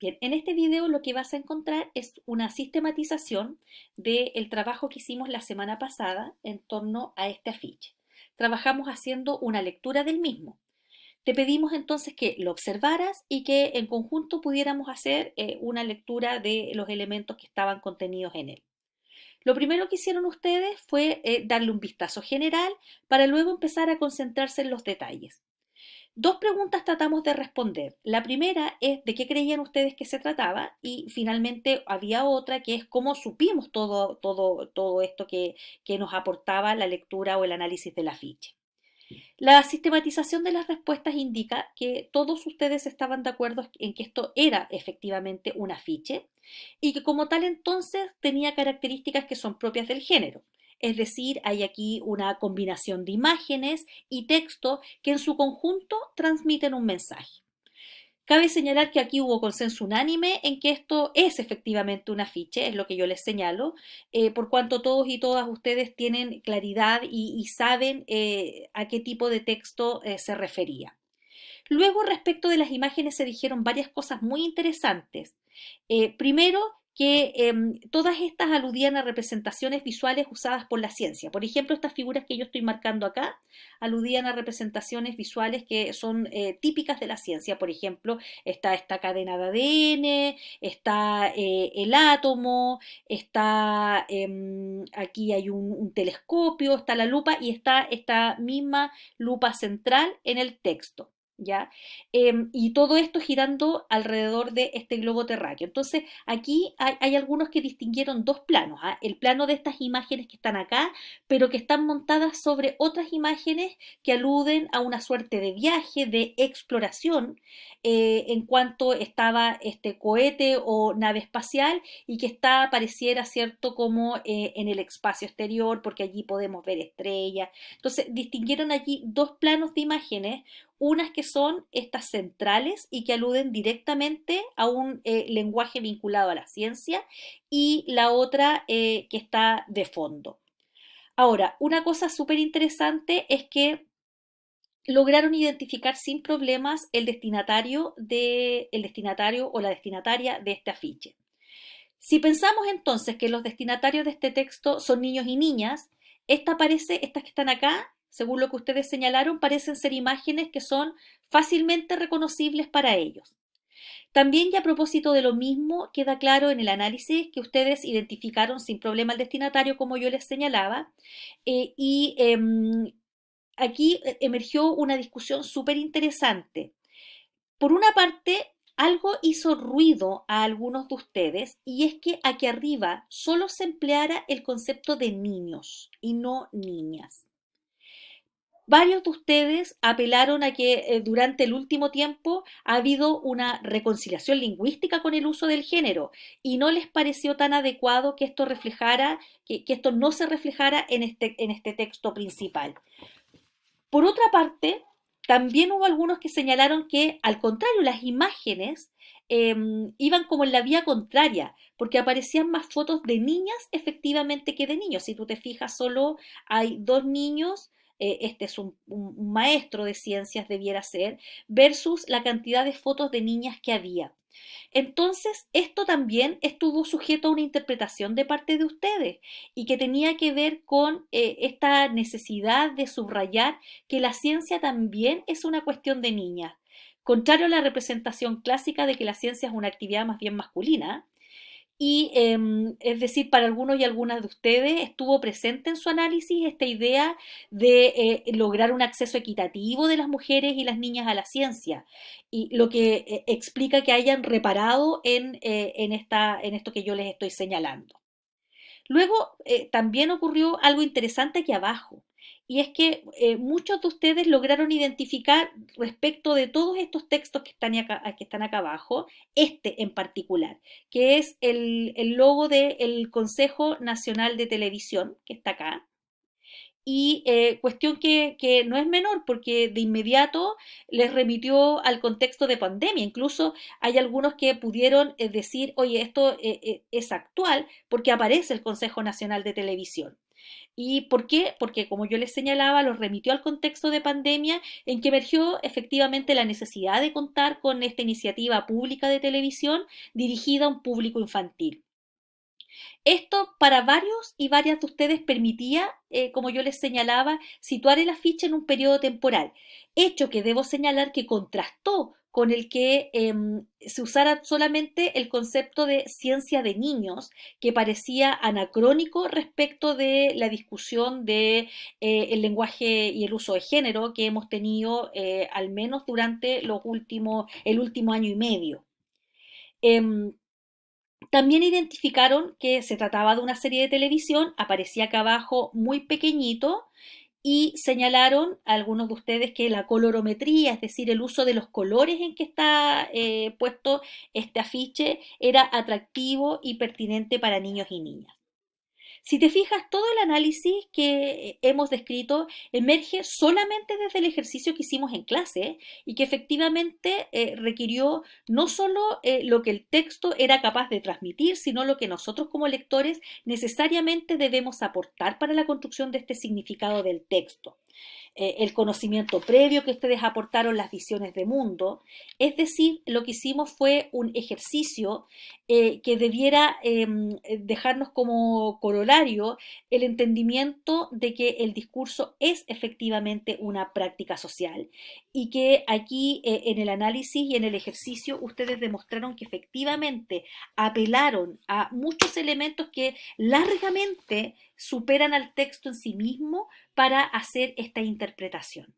Bien, en este video lo que vas a encontrar es una sistematización del trabajo que hicimos la semana pasada en torno a este afiche. Trabajamos haciendo una lectura del mismo. Te pedimos entonces que lo observaras y que en conjunto pudiéramos hacer una lectura de los elementos que estaban contenidos en él. Lo primero que hicieron ustedes fue darle un vistazo general para luego empezar a concentrarse en los detalles. Dos preguntas tratamos de responder. La primera es de qué creían ustedes que se trataba y finalmente había otra que es cómo supimos todo esto que nos aportaba la lectura o el análisis del afiche. La sistematización de las respuestas indica que todos ustedes estaban de acuerdo en que esto era efectivamente un afiche y que como tal entonces tenía características que son propias del género. Es decir, hay aquí una combinación de imágenes y texto que en su conjunto transmiten un mensaje. Cabe señalar que aquí hubo consenso unánime en que esto es efectivamente un afiche, es lo que yo les señalo, por cuanto todos y todas ustedes tienen claridad y saben a qué tipo de texto se refería. Luego, respecto de las imágenes, se dijeron varias cosas muy interesantes. Primero, que todas estas aludían a representaciones visuales usadas por la ciencia. Por ejemplo, estas figuras que yo estoy marcando acá aludían a representaciones visuales que son típicas de la ciencia. Por ejemplo, está esta cadena de ADN, está el átomo, está aquí hay un telescopio, está la lupa y está esta misma lupa central en el texto. ¿Ya? Y todo esto girando alrededor de este globo terráqueo. Entonces, aquí hay algunos que distinguieron dos planos, ¿ah? El plano de estas imágenes que están acá, pero que están montadas sobre otras imágenes que aluden a una suerte de viaje, de exploración, en cuanto estaba este cohete o nave espacial y que está, pareciera, ¿cierto?, como en el espacio exterior, porque allí podemos ver estrellas. Entonces, distinguieron allí dos planos de imágenes, unas que son estas centrales y que aluden directamente a un lenguaje vinculado a la ciencia y la otra que está de fondo. Ahora, una cosa súper interesante es que lograron identificar sin problemas el destinatario o la destinataria de este afiche. Si pensamos entonces que los destinatarios de este texto son niños y niñas, estas que están acá, según lo que ustedes señalaron, parecen ser imágenes que son fácilmente reconocibles para ellos. También, y a propósito de lo mismo, queda claro en el análisis que ustedes identificaron sin problema el destinatario, como yo les señalaba, y aquí emergió una discusión súper interesante. Por una parte, algo hizo ruido a algunos de ustedes y es que aquí arriba solo se empleara el concepto de niños y no niñas. Varios de ustedes apelaron a que durante el último tiempo ha habido una reconciliación lingüística con el uso del género y no les pareció tan adecuado que esto reflejara, que esto no se reflejara en este texto principal. Por otra parte, también hubo algunos que señalaron que, al contrario, las imágenes iban como en la vía contraria, porque aparecían más fotos de niñas efectivamente que de niños. Si tú te fijas, solo hay dos niños, este es un maestro de ciencias, debiera ser, versus la cantidad de fotos de niñas que había. Entonces, esto también estuvo sujeto a una interpretación de parte de ustedes y que tenía que ver con esta necesidad de subrayar que la ciencia también es una cuestión de niñas. Contrario a la representación clásica de que la ciencia es una actividad más bien masculina, y es decir, para algunos y algunas de ustedes estuvo presente en su análisis esta idea de lograr un acceso equitativo de las mujeres y las niñas a la ciencia, y lo que explica que hayan reparado en esto que yo les estoy señalando. Luego, también ocurrió algo interesante aquí abajo, y es que muchos de ustedes lograron identificar respecto de todos estos textos que están acá abajo, este en particular, que es el logo del Consejo Nacional de Televisión, que está acá, y cuestión que no es menor porque de inmediato les remitió al contexto de pandemia. Incluso hay algunos que pudieron decir, oye, esto es actual porque aparece el Consejo Nacional de Televisión. ¿Y por qué? Porque, como yo les señalaba, los remitió al contexto de pandemia en que emergió efectivamente la necesidad de contar con esta iniciativa pública de televisión dirigida a un público infantil. Esto para varios y varias de ustedes permitía, como yo les señalaba, situar el afiche en un periodo temporal, hecho que debo señalar que contrastó con el que se usara solamente el concepto de ciencia de niños, que parecía anacrónico respecto de la discusión de el lenguaje y el uso de género que hemos tenido al menos durante el último año y medio. Em, También identificaron que se trataba de una serie de televisión, aparecía acá abajo muy pequeñito, y señalaron a algunos de ustedes que la colorometría, es decir, el uso de los colores en que está puesto este afiche, era atractivo y pertinente para niños y niñas. Si te fijas, todo el análisis que hemos descrito emerge solamente desde el ejercicio que hicimos en clase y que efectivamente requirió no solo lo que el texto era capaz de transmitir, sino lo que nosotros como lectores necesariamente debemos aportar para la construcción de este significado del texto. El conocimiento previo que ustedes aportaron, las visiones de mundo. Es decir, lo que hicimos fue un ejercicio que debiera dejarnos como corolario el entendimiento de que el discurso es efectivamente una práctica social y que aquí en el análisis y en el ejercicio ustedes demostraron que efectivamente apelaron a muchos elementos que largamente superan al texto en sí mismo para hacer esta interpretación.